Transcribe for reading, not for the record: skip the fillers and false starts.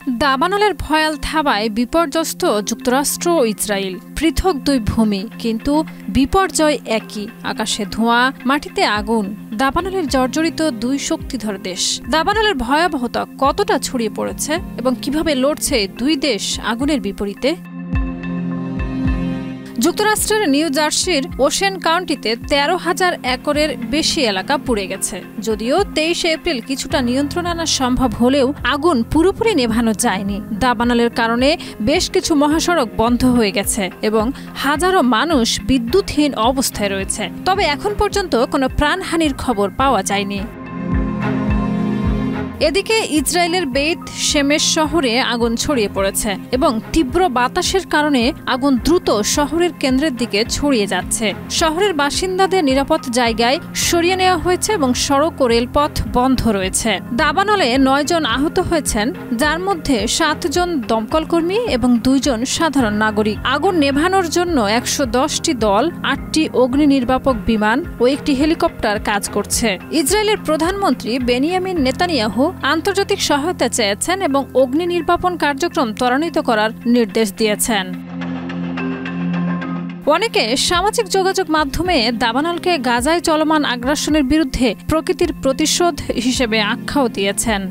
দাবানলের ভয়াল থাবায় বিপর্যস্ত যুক্তরাষ্ট্র ও ইসরায়েল। পৃথক দুই ভূমি, কিন্তু বিপর্যয় একই। আকাশে ধোঁয়া, মাটিতে আগুন। দাবানলের জর্জরিত দুই শক্তিধর দেশ। দাবানলের ভয়াবহতা কতটা ছড়িয়ে পড়েছে এবং কিভাবে লড়ছে দুই দেশ আগুনের বিপরীতে? যুক্তরাষ্ট্রের নিউ জার্সির ওশেন কাউন্টিতে 13,000 একরের বেশি এলাকা পুড়ে গেছে। যদিও 23 এপ্রিল কিছুটা নিয়ন্ত্রণ আনা সম্ভব হলেও আগুন পুরোপুরি নেভানো যায়নি। দাবানলের কারণে বেশ কিছু মহাসড়ক বন্ধ হয়ে গেছে এবং হাজারো মানুষ বিদ্যুৎহীন অবস্থায় রয়েছে। তবে এখন পর্যন্ত কোনো প্রাণহানির খবর পাওয়া যায়নি। এদিকে ইসরায়েলের বেইত শেমেশ শহরে আগুন ছড়িয়ে পড়েছে এবং তীব্র বাতাসের কারণে আগুন দ্রুত শহরের কেন্দ্রের দিকে ছড়িয়ে যাচ্ছে। শহরের বাসিন্দাদের নিরাপদ জায়গায় সরিয়ে নেওয়া হয়েছে এবং সড়ক ও রেলপথ বন্ধ রয়েছে। দাবানলে 9 জন আহত হয়েছেন, যার মধ্যে 7 জন দমকলকর্মী এবং 2 জন সাধারণ নাগরিক। আগুন নেভানোর জন্য 110টি দল, 8টি অগ্নি নির্বাপক বিমান ও একটি হেলিকপ্টার কাজ করছে। ইসরায়েলের প্রধানমন্ত্রী বেনিয়ামিন নেতানিয়াহু আন্তর্জাতিক সহায়তা চেয়েছেন এবং অগ্নি নির্বাপন কার্যক্রম ত্বরান্বিত করার নির্দেশ দিয়েছেন। অনেকে সামাজিক যোগাযোগ মাধ্যমে দাবানলকে গাজায় চলমান আগ্রাসনের বিরুদ্ধে প্রকৃতির প্রতিশোধ হিসেবে আখ্যাও দিয়েছেন।